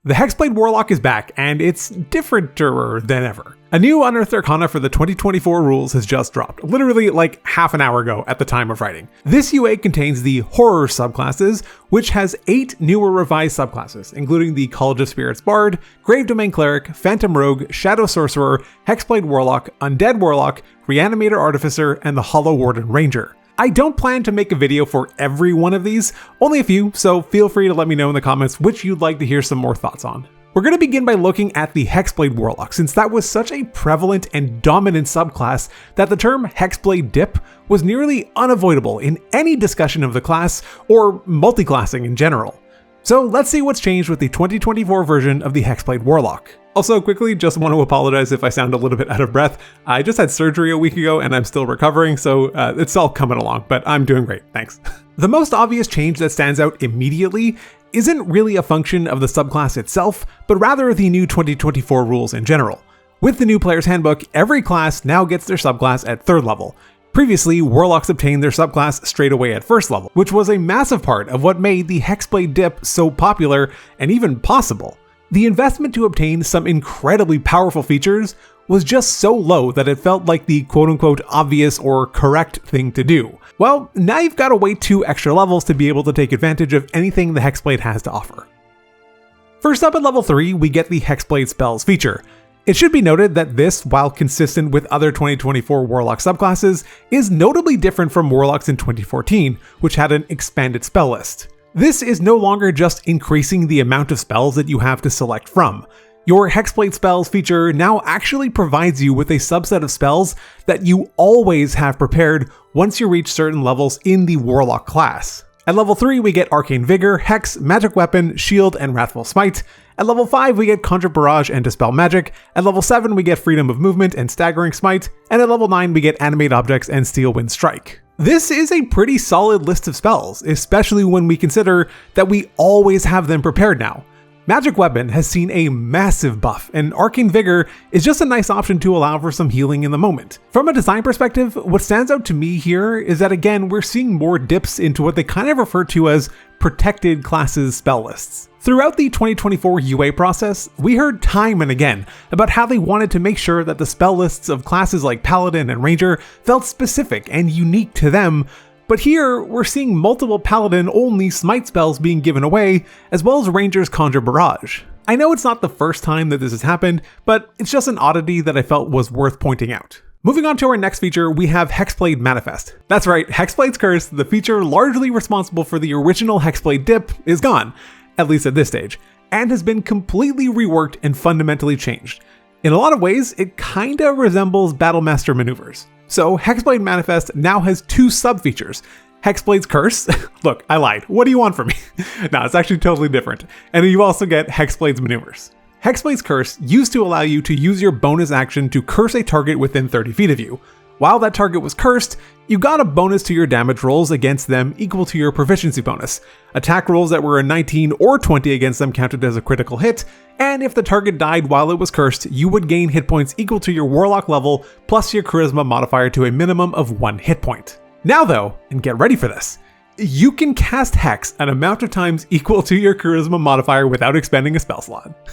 The Hexblade Warlock is back, and it's differenter than ever. A new Unearthed Arcana for the 2024 rules has just dropped, literally like half an hour ago at the time of writing. This UA contains the Horror Subclasses, which has 8 newer revised subclasses, including the College of Spirits Bard, Grave Domain Cleric, Phantom Rogue, Shadow Sorcerer, Hexblade Warlock, Undead Warlock, Reanimator Artificer, and the Hollow Warden Ranger. I don't plan to make a video for every one of these, only a few, so feel free to let me know in the comments which you'd like to hear some more thoughts on. We're going to begin by looking at the Hexblade Warlock, since that was such a prevalent and dominant subclass that the term Hexblade Dip was nearly unavoidable in any discussion of the class, or multiclassing in general. So let's see what's changed with the 2024 version of the Hexblade Warlock. Also, quickly, just want to apologize if I sound a little bit out of breath. I just had surgery a week ago and I'm still recovering, so it's all coming along, but I'm doing great, thanks. The most obvious change that stands out immediately isn't really a function of the subclass itself, but rather the new 2024 rules in general. With the new Player's Handbook, every class now gets their subclass at 3rd level. Previously, Warlocks obtained their subclass straight away at 1st level, which was a massive part of what made the Hexblade Dip so popular and even possible. The investment to obtain some incredibly powerful features was just so low that it felt like the quote-unquote obvious or correct thing to do. Well, now you've got to wait 2 extra levels to be able to take advantage of anything the Hexblade has to offer. First up at level 3, we get the Hexblade Spells feature. It should be noted that this, while consistent with other 2024 Warlock subclasses, is notably different from Warlocks in 2014, which had an expanded spell list. This is no longer just increasing the amount of spells that you have to select from. Your Hexblade Spells feature now actually provides you with a subset of spells that you always have prepared once you reach certain levels in the Warlock class. At level 3, we get Arcane Vigor, Hex, Magic Weapon, Shield, and Wrathful Smite. At level 5, we get Conjure Barrage and Dispel Magic. At level 7, we get Freedom of Movement and Staggering Smite. And at level 9, we get Animate Objects and Steel Wind Strike. This is a pretty solid list of spells, especially when we consider that we always have them prepared now. Magic Weapon has seen a massive buff, and Arcane Vigor is just a nice option to allow for some healing in the moment. From a design perspective, what stands out to me here is that again, we're seeing more dips into what they kind of refer to as protected classes spell lists. Throughout the 2024 UA process, we heard time and again about how they wanted to make sure that the spell lists of classes like Paladin and Ranger felt specific and unique to them, but here we're seeing multiple Paladin-only smite spells being given away, as well as Ranger's Conjure Barrage. I know it's not the first time that this has happened, but it's just an oddity that I felt was worth pointing out. Moving on to our next feature, we have Hexblade Manifest. That's right, Hexblade's Curse, the feature largely responsible for the original Hexblade Dip, is gone, at least at this stage, and has been completely reworked and fundamentally changed. In a lot of ways, it kinda resembles Battlemaster maneuvers. So Hexblade Manifest now has 2 sub-features. Hexblade's Curse, look, I lied, what do you want from me? No, it's actually totally different. And then you also get Hexblade's Maneuvers. Hexblade's Curse used to allow you to use your bonus action to curse a target within 30 feet of you. While that target was cursed, you got a bonus to your damage rolls against them equal to your proficiency bonus. Attack rolls that were a 19 or 20 against them counted as a critical hit, and if the target died while it was cursed, you would gain hit points equal to your Warlock level plus your Charisma modifier to a minimum of 1 hit point. Now though, and get ready for this, you can cast Hex an amount of times equal to your Charisma modifier without expending a spell slot.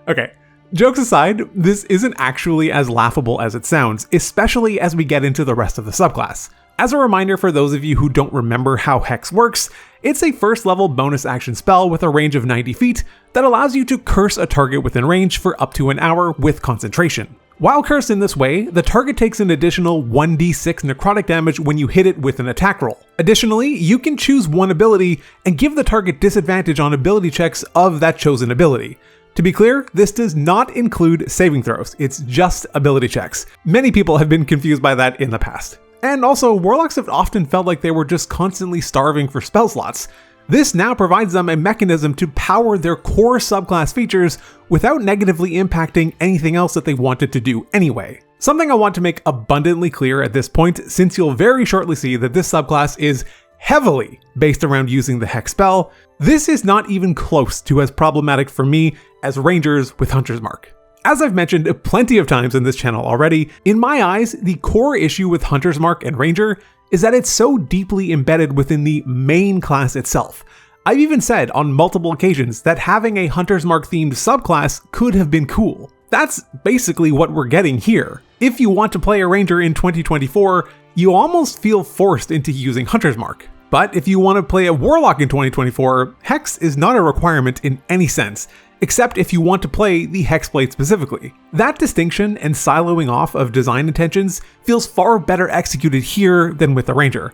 Okay. Jokes aside, this isn't actually as laughable as it sounds, especially as we get into the rest of the subclass. As a reminder for those of you who don't remember how Hex works, it's a 1st level bonus action spell with a range of 90 feet that allows you to curse a target within range for up to an hour with concentration. While cursed in this way, the target takes an additional 1d6 necrotic damage when you hit it with an attack roll. Additionally, you can choose one ability and give the target disadvantage on ability checks of that chosen ability. To be clear, this does not include saving throws, it's just ability checks. Many people have been confused by that in the past. And also, Warlocks have often felt like they were just constantly starving for spell slots. This now provides them a mechanism to power their core subclass features without negatively impacting anything else that they wanted to do anyway. Something I want to make abundantly clear at this point, since you'll very shortly see that this subclass is heavily based around using the Hex spell, this is not even close to as problematic for me as Rangers with Hunter's Mark. As I've mentioned plenty of times in this channel already, in my eyes, the core issue with Hunter's Mark and Ranger is that it's so deeply embedded within the main class itself. I've even said on multiple occasions that having a Hunter's Mark themed subclass could have been cool. That's basically what we're getting here. If you want to play a Ranger in 2024, you almost feel forced into using Hunter's Mark. But if you want to play a Warlock in 2024, Hex is not a requirement in any sense, except if you want to play the Hexblade specifically. That distinction and siloing off of design intentions feels far better executed here than with the Ranger.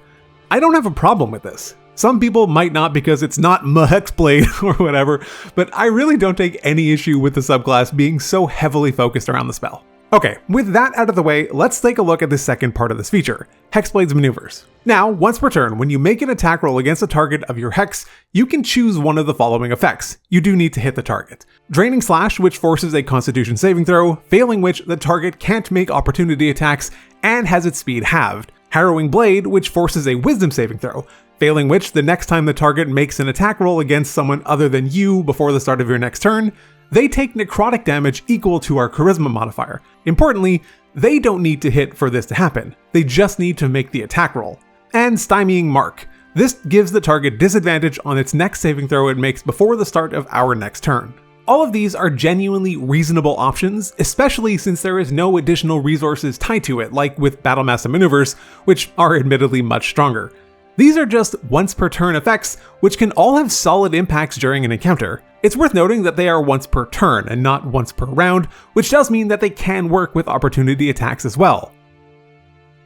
I don't have a problem with this. Some people might not because it's not my Hexblade or whatever, but I really don't take any issue with the subclass being so heavily focused around the spell. Okay, with that out of the way, let's take a look at the second part of this feature, Hexblade's maneuvers. Now, once per turn, when you make an attack roll against a target of your Hex, you can choose one of the following effects. You do need to hit the target. Draining Slash, which forces a Constitution saving throw, failing which the target can't make opportunity attacks and has its speed halved. Harrowing Blade, which forces a Wisdom saving throw, failing which the next time the target makes an attack roll against someone other than you before the start of your next turn, they take necrotic damage equal to our Charisma modifier. Importantly, they don't need to hit for this to happen, they just need to make the attack roll. And Stymieing Mark. This gives the target disadvantage on its next saving throw it makes before the start of our next turn. All of these are genuinely reasonable options, especially since there is no additional resources tied to it, like with Battlemaster maneuvers, which are admittedly much stronger. These are just once per turn effects, which can all have solid impacts during an encounter. It's worth noting that they are once per turn and not once per round, which does mean that they can work with opportunity attacks as well.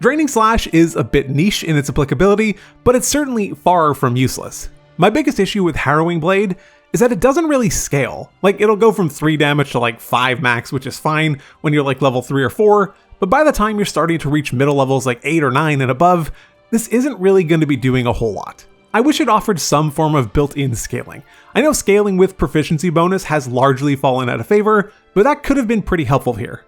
Draining Slash is a bit niche in its applicability, but it's certainly far from useless. My biggest issue with Harrowing Blade is that it doesn't really scale. Like, it'll go from 3 damage to like 5 max, which is fine when you're like level 3 or 4, but by the time you're starting to reach middle levels like 8 or 9 and above, this isn't really going to be doing a whole lot. I wish it offered some form of built-in scaling. I know scaling with proficiency bonus has largely fallen out of favor, but that could have been pretty helpful here.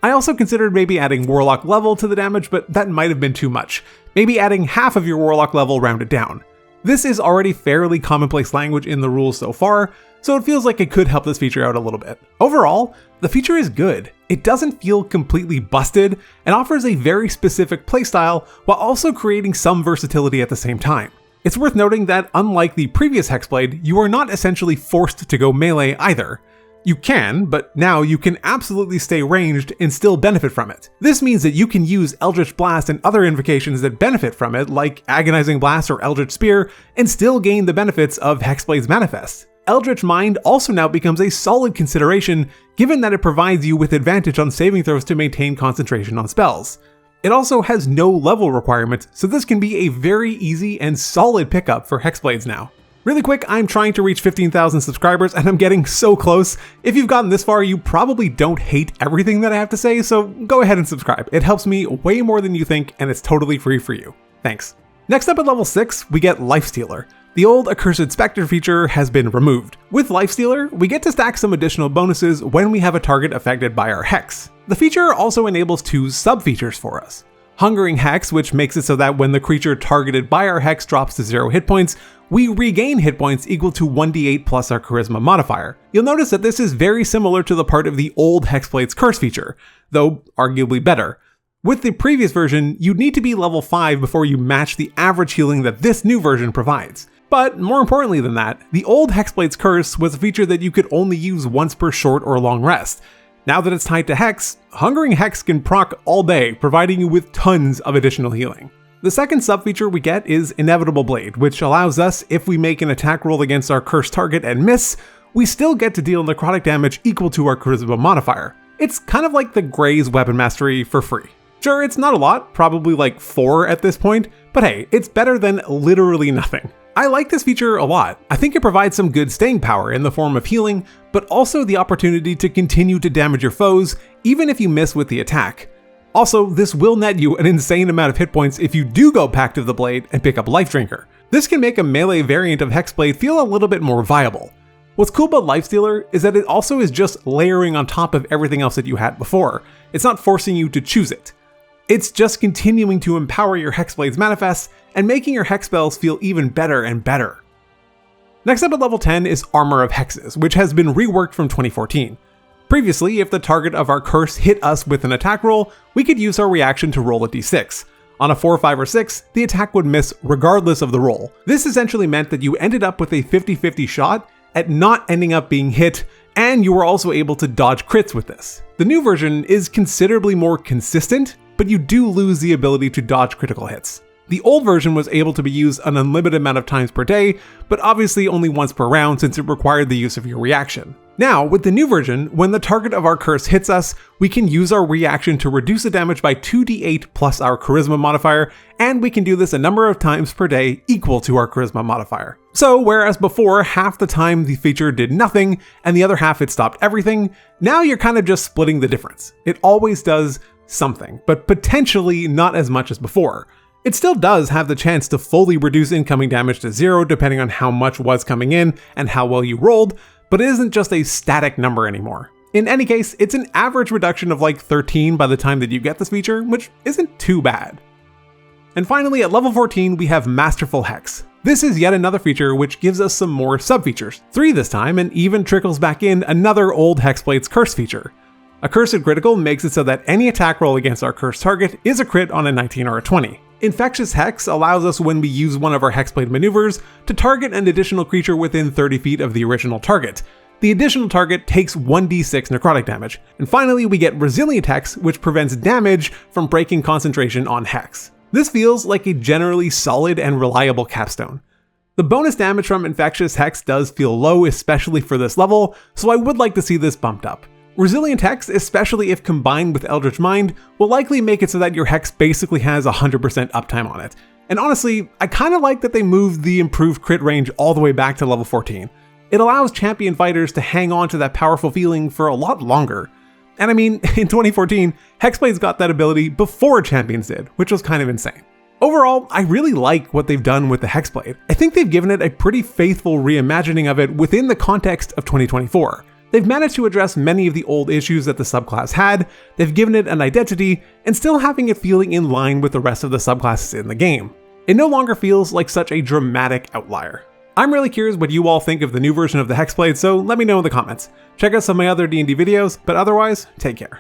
I also considered maybe adding Warlock level to the damage, but that might have been too much. Maybe adding half of your Warlock level rounded down. This is already fairly commonplace language in the rules so far, so it feels like it could help this feature out a little bit. Overall, the feature is good. It doesn't feel completely busted and offers a very specific playstyle while also creating some versatility at the same time. It's worth noting that unlike the previous Hexblade, you are not essentially forced to go melee either. You can, but now you can absolutely stay ranged and still benefit from it. This means that you can use Eldritch Blast and other invocations that benefit from it, like Agonizing Blast or Eldritch Spear, and still gain the benefits of Hexblade's Manifest. Eldritch Mind also now becomes a solid consideration, given that it provides you with advantage on saving throws to maintain concentration on spells. It also has no level requirement, so this can be a very easy and solid pickup for Hexblades now. Really quick, I'm trying to reach 15,000 subscribers and I'm getting so close. If you've gotten this far, you probably don't hate everything that I have to say, so go ahead and subscribe. It helps me way more than you think, and it's totally free for you. Thanks. Next up at level 6, we get Lifestealer. The old Accursed Spectre feature has been removed. With Lifestealer, we get to stack some additional bonuses when we have a target affected by our Hex. The feature also enables 2 sub-features for us. Hungering Hex, which makes it so that when the creature targeted by our Hex drops to 0 hit points, we regain hit points equal to 1d8 plus our Charisma modifier. You'll notice that this is very similar to the part of the old Hexblade's Curse feature, though arguably better. With the previous version, you'd need to be level 5 before you match the average healing that this new version provides. But more importantly than that, the old Hexblade's Curse was a feature that you could only use once per short or long rest. Now that it's tied to Hex, Hungering Hex can proc all day, providing you with tons of additional healing. The second sub-feature we get is Inevitable Blade, which allows us, if we make an attack roll against our cursed target and miss, we still get to deal necrotic damage equal to our Charisma modifier. It's kind of like the Grey's Weapon Mastery for free. Sure, it's not a lot, probably like 4 at this point, but hey, it's better than literally nothing. I like this feature a lot. I think it provides some good staying power in the form of healing, but also the opportunity to continue to damage your foes, even if you miss with the attack. Also, this will net you an insane amount of hit points if you do go Pact of the Blade and pick up Life Drinker. This can make a melee variant of Hexblade feel a little bit more viable. What's cool about Lifestealer is that it also is just layering on top of everything else that you had before. It's not forcing you to choose it. It's just continuing to empower your Hexblade's Manifest and making your Hex spells feel even better and better. Next up at level 10 is Armor of Hexes, which has been reworked from 2014. Previously, if the target of our curse hit us with an attack roll, we could use our reaction to roll a d6. On a 4, 5, or 6, the attack would miss regardless of the roll. This essentially meant that you ended up with a 50-50 shot at not ending up being hit, and you were also able to dodge crits with this. The new version is considerably more consistent, but you do lose the ability to dodge critical hits. The old version was able to be used an unlimited amount of times per day, but obviously only once per round since it required the use of your reaction. Now, with the new version, when the target of our curse hits us, we can use our reaction to reduce the damage by 2d8 plus our charisma modifier, and we can do this a number of times per day equal to our charisma modifier. So, whereas before half the time the feature did nothing and the other half it stopped everything, now you're kind of just splitting the difference. It always does something, but potentially not as much as before. It still does have the chance to fully reduce incoming damage to 0 depending on how much was coming in and how well you rolled, but it isn't just a static number anymore. In any case, it's an average reduction of like 13 by the time that you get this feature, which isn't too bad. And finally, at level 14, we have Masterful Hex. This is yet another feature which gives us some more sub-features, 3 this time, and even trickles back in another old Hexblade's curse feature. A cursed critical makes it so that any attack roll against our cursed target is a crit on a 19 or a 20. Infectious Hex allows us, when we use one of our Hexblade maneuvers, to target an additional creature within 30 feet of the original target. The additional target takes 1d6 necrotic damage. And finally, we get Resilient Hex, which prevents damage from breaking concentration on Hex. This feels like a generally solid and reliable capstone. The bonus damage from Infectious Hex does feel low, especially for this level, so I would like to see this bumped up. Resilient Hex, especially if combined with Eldritch Mind, will likely make it so that your Hex basically has 100% uptime on it. And honestly, I kinda like that they moved the improved crit range all the way back to level 14. It allows champion fighters to hang on to that powerful feeling for a lot longer. And I mean, in 2014, Hexblades got that ability before champions did, which was kind of insane. Overall, I really like what they've done with the Hexblade. I think they've given it a pretty faithful reimagining of it within the context of 2024. They've managed to address many of the old issues that the subclass had, they've given it an identity, and still having it feeling in line with the rest of the subclasses in the game. It no longer feels like such a dramatic outlier. I'm really curious what you all think of the new version of the Hexblade, so let me know in the comments. Check out some of my other D&D videos, but otherwise, take care.